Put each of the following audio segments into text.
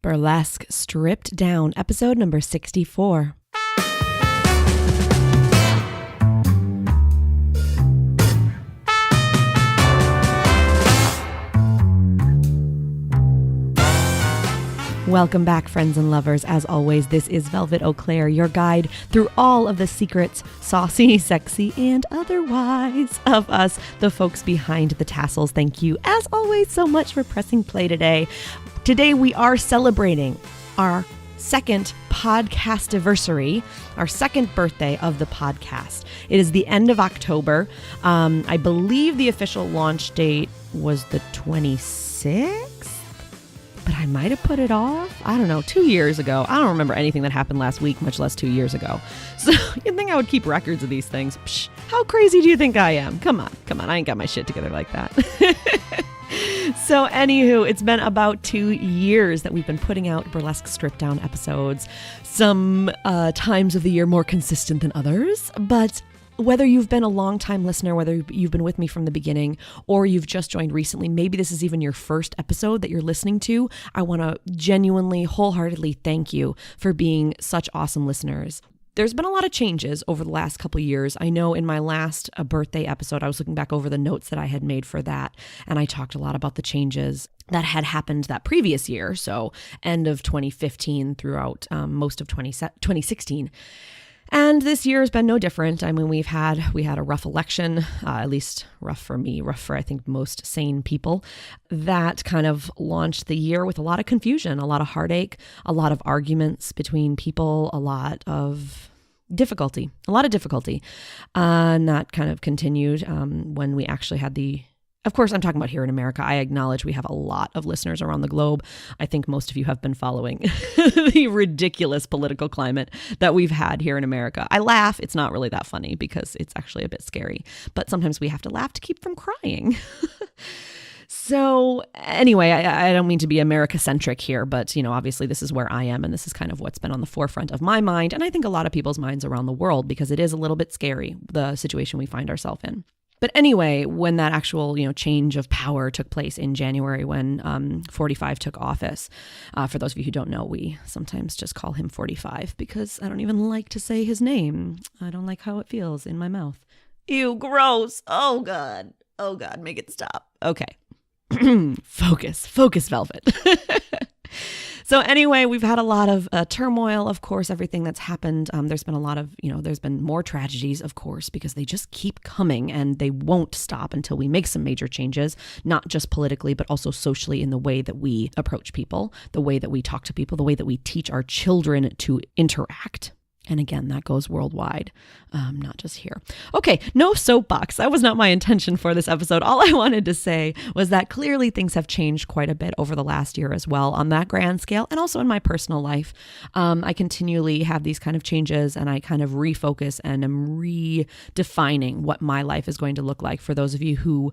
Burlesque Stripped Down, episode number 64. Welcome back, friends and lovers. As always, this is Velvet Eau Claire, your guide through all of the secrets, saucy, sexy, and otherwise, of us, the folks behind the tassels. Thank you, as always, so much for pressing play today. Today, we are celebrating our second podcast-iversary, our second birthday of the podcast. It is the end of October. I believe the official launch date was the 26th. But I might have put it off. I don't know, 2 years ago. I don't remember anything that happened last week, much less 2 years ago. So you'd think I would keep records of these things. Psh, how crazy do you think I am? Come on. I ain't got my shit together like that. So anywho, it's been about 2 years that we've been putting out Burlesque Stripped Down episodes. Some times of the year more consistent than others, but whether you've been a long-time listener, whether you've been with me from the beginning, or you've just joined recently, maybe this is even your first episode that you're listening to, I want to genuinely, wholeheartedly thank you for being such awesome listeners. There's been a lot of changes over the last couple of years. I know in my last birthday episode, I was looking back over the notes that I had made for that, and I talked a lot about the changes that had happened that previous year, so end of 2015 throughout most of 2016. And this year has been no different. I mean, we had a rough election, at least rough for me, rough for I think most sane people. That kind of launched the year with a lot of confusion, a lot of heartache, a lot of arguments between people, a lot of difficulty. And that kind of continued when we actually had of course, I'm talking about here in America. I acknowledge we have a lot of listeners around the globe. I think most of you have been following the ridiculous political climate that we've had here in America. I laugh. It's not really that funny because it's actually a bit scary. But sometimes we have to laugh to keep from crying. So anyway, I don't mean to be America-centric here, but obviously this is where I am, and this is kind of what's been on the forefront of my mind, and I think a lot of people's minds around the world, because it is a little bit scary, the situation we find ourselves in. But anyway, when that actual, change of power took place in January, when 45 took office, for those of you who don't know, we sometimes just call him 45 because I don't even like to say his name. I don't like how it feels in my mouth. Ew, gross. Oh God, make it stop. Okay. Focus, Velvet. So anyway, we've had a lot of turmoil, of course, everything that's happened. There's been a lot of, there's been more tragedies, of course, because they just keep coming and they won't stop until we make some major changes, not just politically, but also socially in the way that we approach people, the way that we talk to people, the way that we teach our children to interact. And again, that goes worldwide, not just here. Okay, no soapbox. That was not my intention for this episode. All I wanted to say was that clearly things have changed quite a bit over the last year as well on that grand scale, and also in my personal life. I continually have these kind of changes, and I kind of refocus and am redefining what my life is going to look like. For those of you who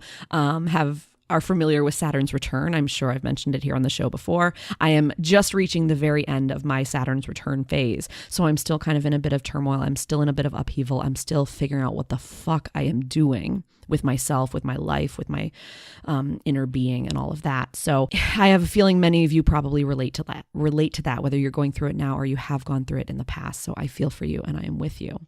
are familiar with Saturn's return, I'm sure I've mentioned it here on the show before. I am just reaching the very end of my Saturn's return phase. So I'm still kind of in a bit of turmoil. I'm still in a bit of upheaval. I'm still figuring out what the fuck I am doing with myself, with my life, with my inner being and all of that. So I have a feeling many of you probably relate to that, whether you're going through it now or you have gone through it in the past. So I feel for you and I am with you.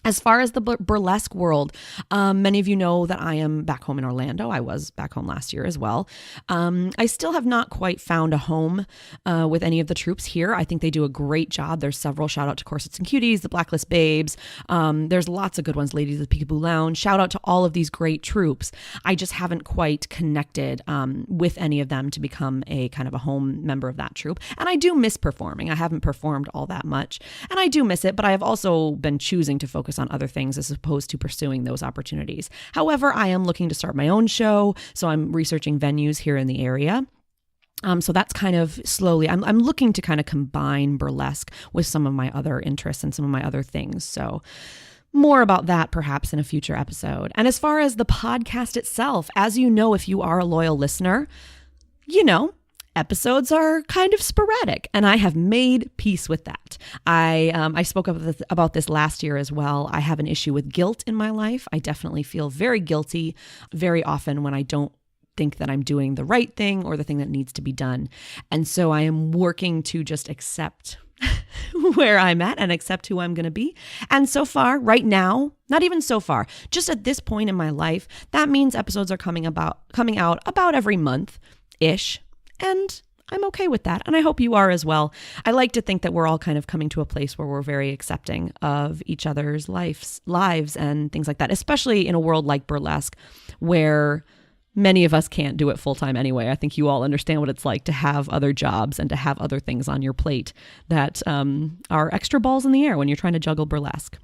As far as the burlesque world, many of you know that I am back home in Orlando. I was back home last year as well. I still have not quite found a home with any of the troops here. I think they do a great job. There's several. Shout out to Corsets and Cuties, the Blacklist Babes. There's lots of good ones. Ladies of the Peekaboo Lounge. Shout out to all of these great troops. I just haven't quite connected with any of them to become a kind of a home member of that troop. And I do miss performing. I haven't performed all that much. And I do miss it, but I have also been choosing to focus on other things as opposed to pursuing those opportunities. However, I am looking to start my own show, so I'm researching venues here in the area. So that's kind of slowly, I'm looking to kind of combine burlesque with some of my other interests and some of my other things. So more about that perhaps in a future episode. And as far as the podcast itself, as you know, if you are a loyal listener, episodes are kind of sporadic, and I have made peace with that. I spoke about this last year as well. I have an issue with guilt in my life. I definitely feel very guilty very often when I don't think that I'm doing the right thing or the thing that needs to be done. And so I am working to just accept where I'm at and accept who I'm going to be. And so far, right now, not even so far, just at this point in my life, that means episodes are coming out about every month-ish. And I'm okay with that. And I hope you are as well. I like to think that we're all kind of coming to a place where we're very accepting of each other's lives and things like that, especially in a world like Burlesque, where many of us can't do it full time anyway. I think you all understand what it's like to have other jobs and to have other things on your plate that are extra balls in the air when you're trying to juggle Burlesque.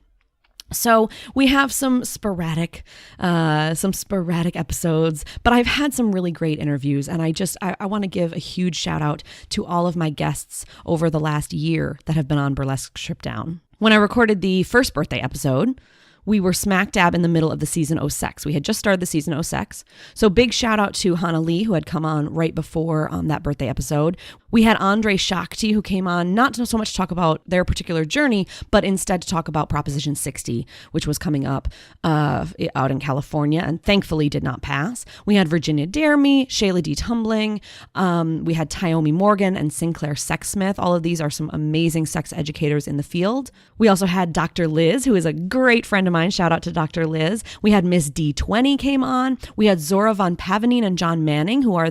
So we have some sporadic episodes, but I've had some really great interviews, and I want to give a huge shout out to all of my guests over the last year that have been on Burlesque Stripped Down. When I recorded the first birthday episode, we were smack dab in the middle of the season 06. We had just started the season 06. So big shout out to Hannah Lee, who had come on right before that birthday episode. We had Andre Shakti, who came on not so much to talk about their particular journey, but instead to talk about Proposition 60, which was coming up out in California and thankfully did not pass. We had Virginia Dermy, Shayla D. Tumbling. We had Tyomi Morgan and Sinclair Sexsmith. All of these are some amazing sex educators in the field. We also had Dr. Liz, who is a great friend of mine. Shout out to Dr. Liz. We had Miss D20 came on. We had Zora Von Pavanine and John Manning, who are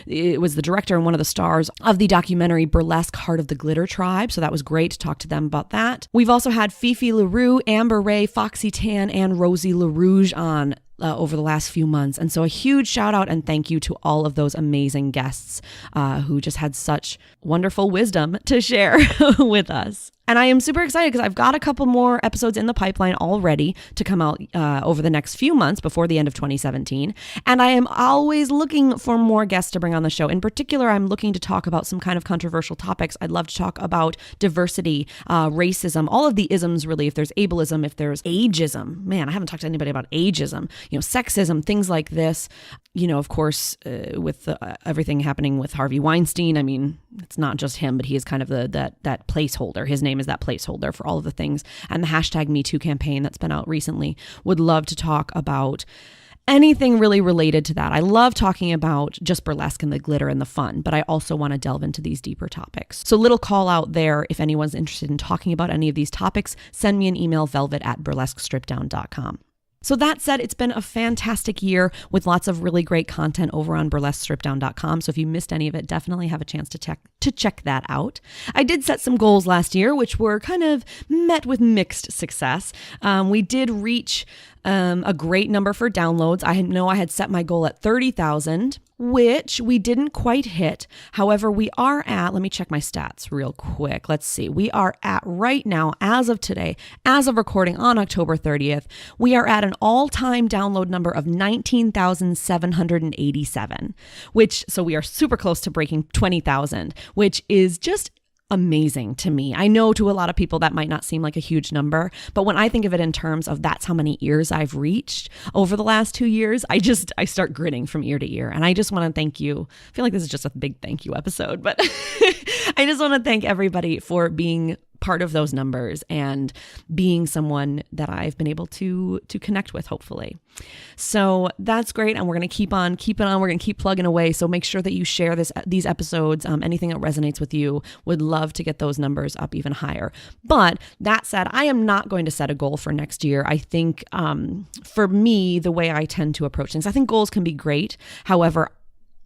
it was the director and one of the stars of the documentary Burlesque Heart of the Glitter Tribe. So that was great to talk to them about that. We've also had Fifi LaRue, Amber Ray, Foxy Tan, and Rosie LaRouge on over the last few months. And so a huge shout out and thank you to all of those amazing guests who just had such wonderful wisdom to share with us. And I am super excited because I've got a couple more episodes in the pipeline already to come out over the next few months before the end of 2017. And I am always looking for more guests to bring on the show. In particular, I'm looking to talk about some kind of controversial topics. I'd love to talk about diversity, racism, all of the isms really. If there's ableism, if there's ageism, man, I haven't talked to anybody about ageism, sexism, things like this. Of course, with everything happening with Harvey Weinstein, I mean, it's not just him, but he is kind of that placeholder. His name is that placeholder for all of the things. And the hashtag #MeToo campaign that's been out recently. Would love to talk about anything really related to that. I love talking about just burlesque and the glitter and the fun, but I also want to delve into these deeper topics. So little call out there, if anyone's interested in talking about any of these topics, send me an email, velvet@burlesquestrippeddown.com. So that said, it's been a fantastic year with lots of really great content over on burlesquestrippeddown.com. So if you missed any of it, definitely have a chance to check that out. I did set some goals last year, which were kind of met with mixed success. We did reach a great number for downloads. I know I had set my goal at 30,000, which we didn't quite hit. However, we are at, let me check my stats real quick. Let's see. We are at right now, as of today, as of recording on October 30th, we are at an all-time download number of 19,787, so we are super close to breaking 20,000, which is just amazing to me. I know to a lot of people that might not seem like a huge number, but when I think of it in terms of that's how many ears I've reached over the last 2 years, I start grinning from ear to ear. And I just want to thank you. I feel like this is just a big thank you episode, but I just want to thank everybody for being part of those numbers and being someone that I've been able to connect with, hopefully. So that's great. And we're going to keep on keeping on. We're going to keep plugging away. So make sure that you share these episodes. Anything that resonates with you, would love to get those numbers up even higher. But that said, I am not going to set a goal for next year. I think for me, the way I tend to approach things, I think goals can be great. However,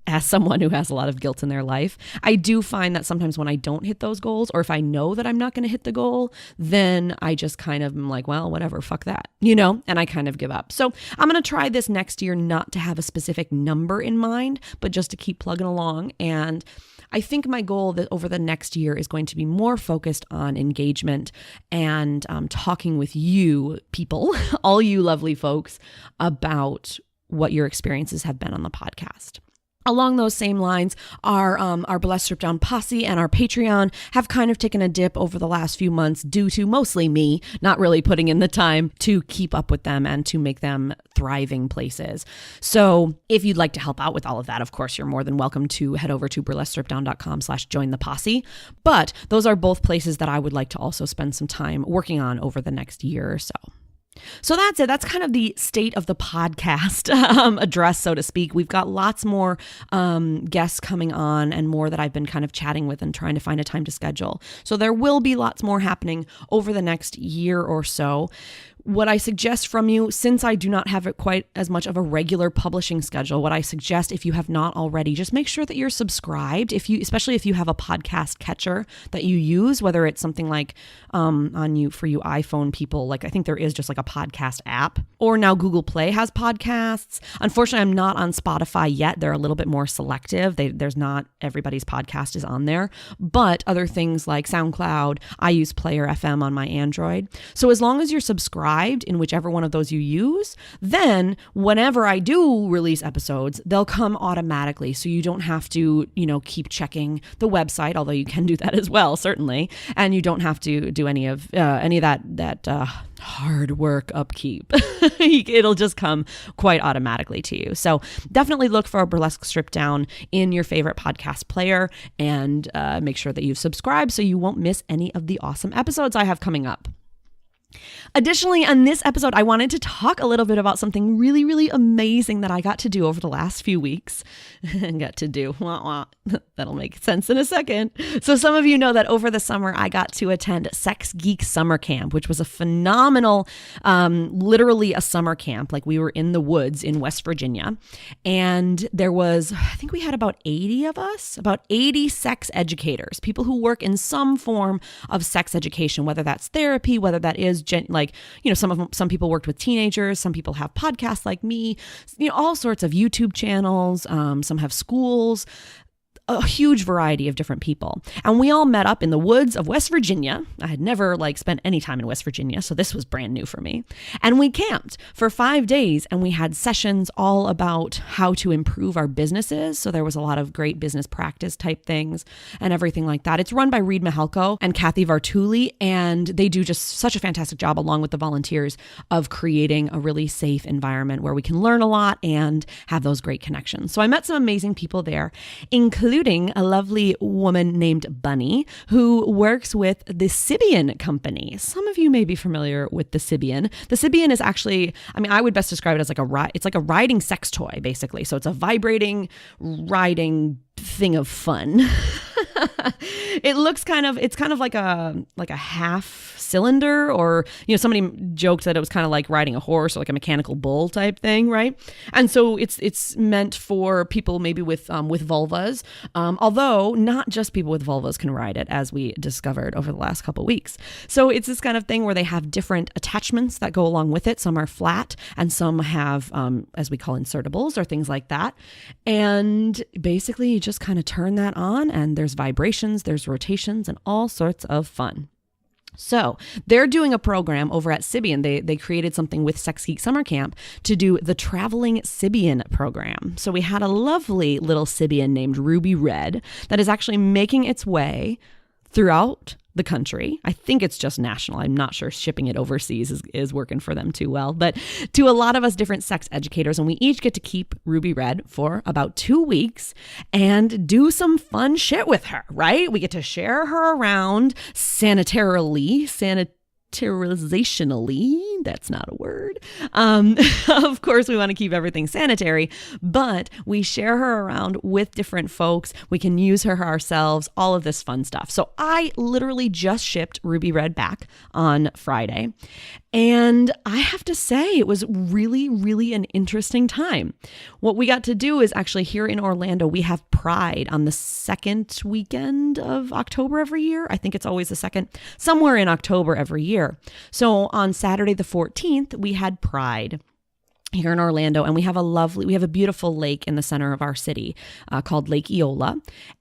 as someone who has a lot of guilt in their life, I do find that sometimes when I don't hit those goals, or if I know that I'm not going to hit the goal, then I just kind of am like, well, whatever, fuck that, and I kind of give up. So I'm going to try this next year not to have a specific number in mind, but just to keep plugging along. And I think my goal that over the next year is going to be more focused on engagement and talking with you people, all you lovely folks, about what your experiences have been on the podcast. Along those same lines, our Burlesque Stripped Down posse and our Patreon have kind of taken a dip over the last few months due to mostly me not really putting in the time to keep up with them and to make them thriving places. So if you'd like to help out with all of that, of course, you're more than welcome to head over to burlesquestrippeddown.com/join the posse. But those are both places that I would like to also spend some time working on over the next year or so. So that's it. That's kind of the state of the podcast address, so to speak. We've got lots more guests coming on and more that I've been kind of chatting with and trying to find a time to schedule. So there will be lots more happening over the next year or so. What I suggest from you, since I do not have it quite as much of a regular publishing schedule, what I suggest, if you have not already, just make sure that you're subscribed. Especially if you have a podcast catcher that you use, whether it's something like for you iPhone people, like I think there is just like a podcast app, or now Google Play has podcasts. Unfortunately, I'm not on Spotify yet. They're a little bit more selective. There's not everybody's podcast is on there, but other things like SoundCloud, I use Player FM on my Android. So as long as you're subscribed in whichever one of those you use, then whenever I do release episodes, they'll come automatically. So you don't have to, keep checking the website, although you can do that as well, certainly. And you don't have to do any of that hard work upkeep. It'll just come quite automatically to you. So definitely look for a Burlesque Strip Down in your favorite podcast player and make sure that you've subscribed so you won't miss any of the awesome episodes I have coming up. Additionally, on this episode, I wanted to talk a little bit about something really, really amazing that I got to do over the last few weeks. That'll make sense in a second. So some of you know that over the summer, I got to attend Sex Geek Summer Camp, which was a phenomenal, literally a summer camp. Like we were in the woods in West Virginia. And there was, I think we had about 80 of us, about 80 sex educators, people who work in some form of sex education, whether that's therapy, whether that is some people worked with teenagers, some people have podcasts like me, all sorts of YouTube channels, some have schools, a huge variety of different people. And we all met up in the woods of West Virginia. I had never spent any time in West Virginia, so this was brand new for me. And we camped for 5 days and we had sessions all about how to improve our businesses. So there was a lot of great business practice type things and everything like that. It's run by Reed Mihalko and Kathy Vartuli, and they do just such a fantastic job along with the volunteers of creating a really safe environment where we can learn a lot and have those great connections. So I met some amazing people there, including a lovely woman named Bunny who works with the Sybian company. Some of you may be familiar with the Sybian. The Sybian is actually, I would best describe it as it's like a riding sex toy, basically. So it's a vibrating, riding thing of fun. It's kind of like a half cylinder, or somebody joked that it was kind of like riding a horse or like a mechanical bull type thing, right? And so it's meant for people maybe with vulvas, although not just people with vulvas can ride it, as we discovered over the last couple of weeks. So it's this kind of thing where they have different attachments that go along with it. Some are flat and some have, as we call insertables or things like that. And basically you just kind of turn that on and there's vibrations, there's rotations, and all sorts of fun. So they're doing a program over at Sybian. They created something with Sex Geek Summer Camp to do the Traveling Sybian program. So we had a lovely little Sybian named Ruby Red that is actually making its way throughout the country. I think it's just national. I'm not sure shipping it overseas is working for them too well, but to a lot of us different sex educators, and we each get to keep Ruby Red for about 2 weeks and do some shit with her, right? We get to share her around sanitarizationally. That's not a word. Of course, we want to keep everything sanitary, but we share her around with different folks. We can use her ourselves, all of this fun stuff. So I literally just shipped Ruby Red back on Friday. And I have to say, it was really, really an interesting time. What we got to do is actually here in Orlando, we have Pride on the second weekend of October every year. I think it's always the second, somewhere in October every year. So on Saturday the 14th, we had Pride here in Orlando, and we have a beautiful lake in the center of our city called Lake Eola,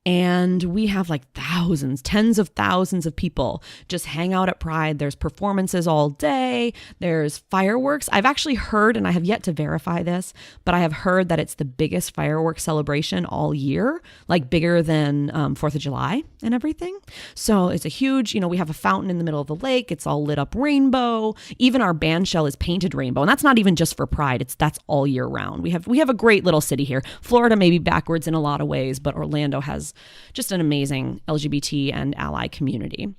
and we have like tens of thousands of people just hang out at Pride. There's performances all day. There's fireworks. I've actually heard, and I have yet to verify this, but I have heard that it's the biggest fireworks celebration all year, like bigger than 4th of July and everything. So it's a huge, we have a fountain in the middle of the lake. It's all lit up rainbow. Even our band shell is painted rainbow, and that's not even just for Pride. That's all year round. We have a great little city here. Florida may be backwards in a lot of ways, but Orlando has just an amazing LGBT and ally community.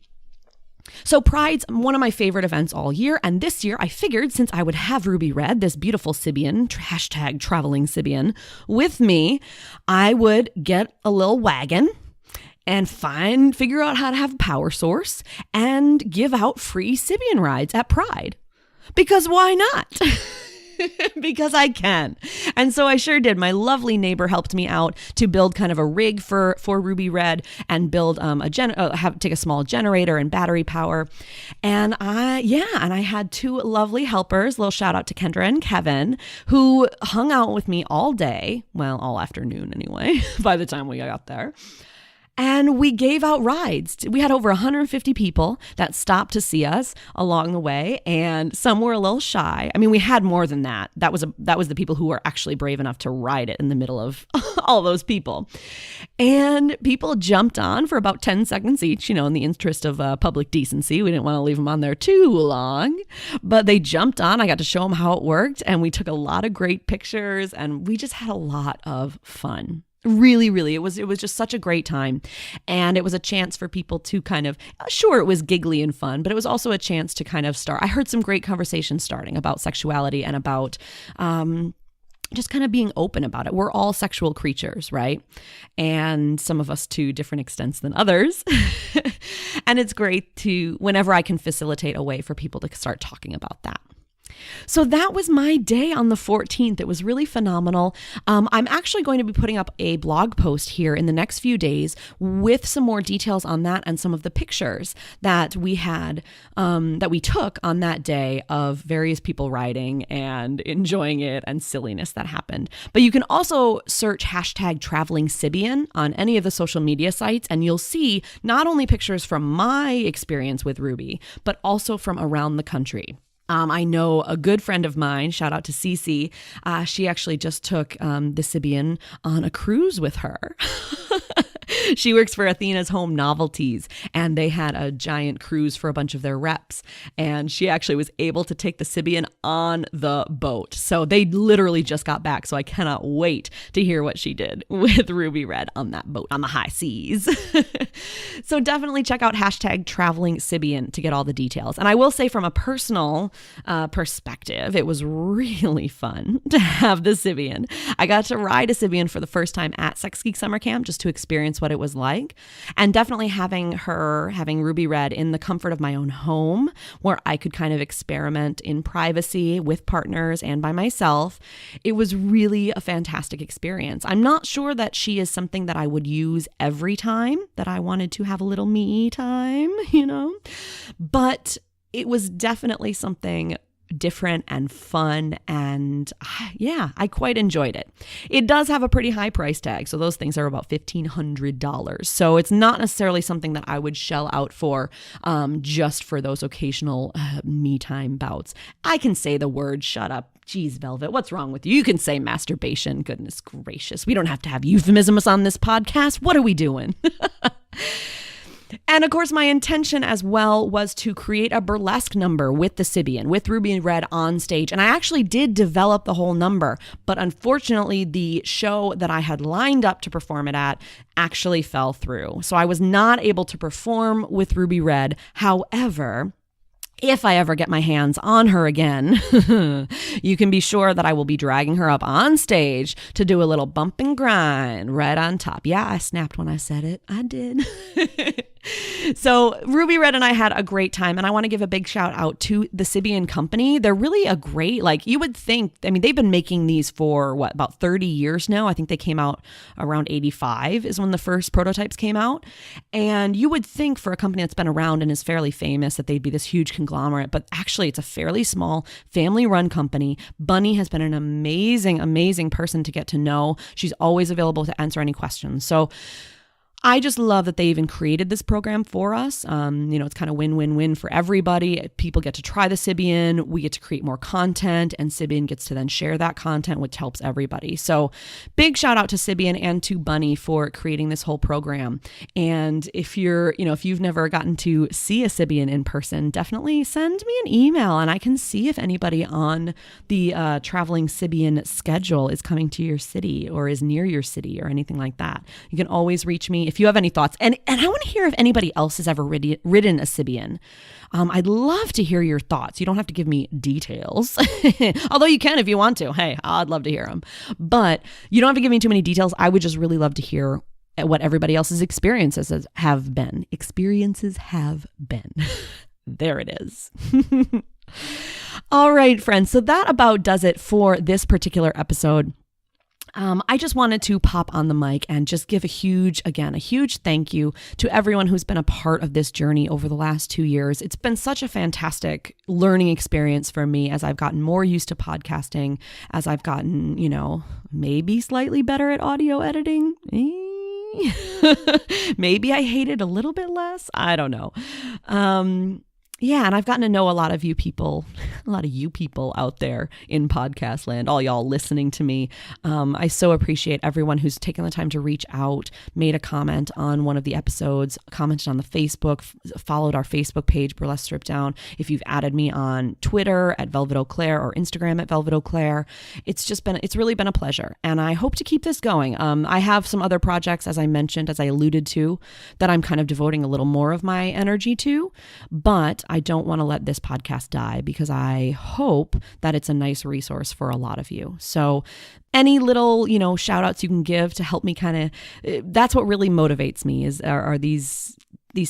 So Pride's one of my favorite events all year, and this year I figured since I would have Ruby Red, this beautiful Sybian, hashtag traveling Sybian, with me, I would get a little wagon and figure out how to have a power source and give out free Sybian rides at Pride. Because why not? Because I can. And so I sure did. My lovely neighbor helped me out to build kind of a rig for Ruby Red and build take a small generator and battery power. And I had two lovely helpers, little shout out to Kendra and Kevin, who hung out with me all day, well, all afternoon anyway, by the time we got there. And we gave out rides. We had over 150 people that stopped to see us along the way, and some were a little shy. I mean, we had more than that. That was the people who were actually brave enough to ride it in the middle of all those people. And people jumped on for about 10 seconds each, in the interest of public decency. We didn't want to leave them on there too long, but they jumped on. I got to show them how it worked, and we took a lot of great pictures, and we just had a lot of fun. Really, really, it was just such a great time. And it was a chance for people to kind of, sure, it was giggly and fun, but it was also a chance to kind of start. I heard some great conversations starting about sexuality and about just kind of being open about it. We're all sexual creatures, right? And some of us to different extents than others. And it's great whenever I can facilitate a way for people to start talking about that. So that was my day on the 14th. It was really phenomenal. I'm actually going to be putting up a blog post here in the next few days with some more details on that and some of the pictures that we had, that we took on that day of various people riding and enjoying it and silliness that happened. But you can also search hashtag traveling Sybian on any of the social media sites, and you'll see not only pictures from my experience with Ruby, but also from around the country. I know a good friend of mine, shout out to Cece, she actually just took the Sybian on a cruise with her. She works for Athena's Home Novelties, and they had a giant cruise for a bunch of their reps, and she actually was able to take the Sybian on the boat. So they literally just got back, so I cannot wait to hear what she did with Ruby Red on that boat on the high seas. So definitely check out hashtag traveling Sybian to get all the details. And I will say from a personal perspective, it was really fun to have the Sybian. I got to ride a Sybian for the first time at Sex Geek Summer Camp just to experience what it was like, and definitely having Ruby Red in the comfort of my own home where I could kind of experiment in privacy with partners and by myself. It was really a fantastic experience. I'm not sure that she is something that I would use every time that I wanted to have a little me time, but it was definitely something different and fun, and I quite enjoyed it. It does have a pretty high price tag, so those things are about $1,500. So it's not necessarily something that I would shell out for just for those occasional me time bouts. I can say the word shut up. Geez, Velvet, what's wrong with you? You can say masturbation. Goodness gracious. We don't have to have euphemisms on this podcast. What are we doing? And of course, my intention as well was to create a burlesque number with the Sybian, with Ruby Red on stage. And I actually did develop the whole number, but unfortunately, the show that I had lined up to perform it at actually fell through. So I was not able to perform with Ruby Red. However, if I ever get my hands on her again, you can be sure that I will be dragging her up on stage to do a little bump and grind right on top. Yeah, I snapped when I said it. I did. So Ruby Red and I had a great time, and I want to give a big shout out to the Sybian company. They're really a great, you would think, they've been making these for about 30 years now. I think they came out around 85 is when the first prototypes came out. And you would think for a company that's been around and is fairly famous that they'd be this huge conglomerate, but actually it's a fairly small family-run company. Bunny has been an amazing, amazing person to get to know. She's always available to answer any questions. So I just love that they even created this program for us. It's kind of win-win-win for everybody. People get to try the Sybian, we get to create more content, and Sybian gets to then share that content, which helps everybody. So big shout out to Sybian and to Bunny for creating this whole program. And if you've never gotten to see a Sybian in person, definitely send me an email and I can see if anybody on the traveling Sybian schedule is coming to your city or is near your city or anything like that. You can always reach me if you have any thoughts, and I want to hear if anybody else has ever ridden a Sybian. I'd love to hear your thoughts. You don't have to give me details, although you can if you want to. Hey, I'd love to hear them. But you don't have to give me too many details. I would just really love to hear what everybody else's experiences have been. There it is. All right, friends. So that about does it for this particular episode. I just wanted to pop on the mic and just give a huge thank you to everyone who's been a part of this journey over the last 2 years. It's been such a fantastic learning experience for me as I've gotten more used to podcasting, as I've gotten, maybe slightly better at audio editing. Maybe I hate it a little bit less. I don't know. Yeah, and I've gotten to know a lot of you people out there in podcast land, all y'all listening to me. I so appreciate everyone who's taken the time to reach out, made a comment on one of the episodes, commented on the Facebook, followed our Facebook page, Burlesque Stripped Down. If you've added me on Twitter at Velvet Eau Claire or Instagram at Velvet Eau Claire, it's really been a pleasure. And I hope to keep this going. I have some other projects, as I alluded to, that I'm kind of devoting a little more of my energy to, but I don't want to let this podcast die because I hope that it's a nice resource for a lot of you. So any little, shout outs you can give to help me that's what really motivates me are these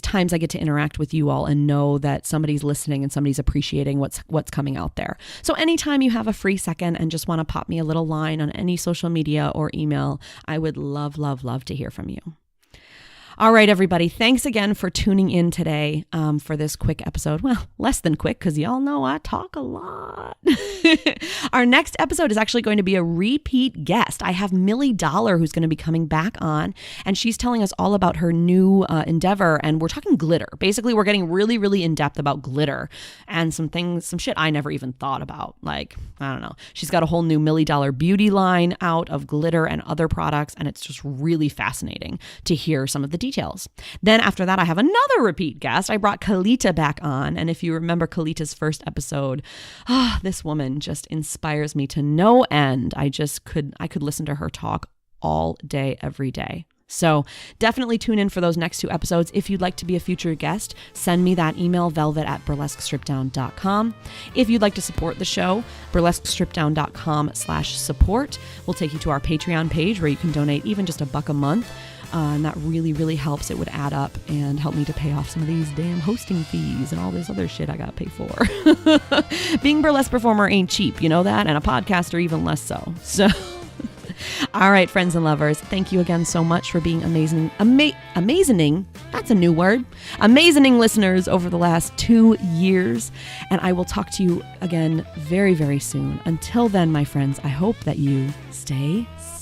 times I get to interact with you all and know that somebody's listening and somebody's appreciating what's coming out there. So anytime you have a free second and just want to pop me a little line on any social media or email, I would love, love, love to hear from you. All right, everybody. Thanks again for tuning in today for this quick episode. Well, less than quick because y'all know I talk a lot. Our next episode is actually going to be a repeat guest. I have Millie Dollar who's going to be coming back on, and she's telling us all about her new endeavor, and we're talking glitter. Basically, we're getting really, really in-depth about glitter and some shit I never even thought about. Like, I don't know. She's got a whole new Millie Dollar beauty line out of glitter and other products, and it's just really fascinating to hear some of the details. Then after that, I have another repeat guest. I brought Kalita back on. And if you remember Kalita's first episode, this woman just inspires me to no end. I could listen to her talk all day, every day. So definitely tune in for those next 2 episodes. If you'd like to be a future guest, send me that email, velvet@burlesquestrippeddown.com. If you'd like to support the show, burlesquestrippeddown.com/support will take you to our Patreon page where you can donate even just $1 a month. And that really, really helps. It would add up and help me to pay off some of these damn hosting fees and all this other shit I got to pay for. Being a burlesque performer ain't cheap, you know that? And a podcaster even less so. So, all right, friends and lovers, thank you again so much for being amazing. That's a new word. Amazing listeners over the last 2 years. And I will talk to you again very, very soon. Until then, my friends, I hope that you stay safe.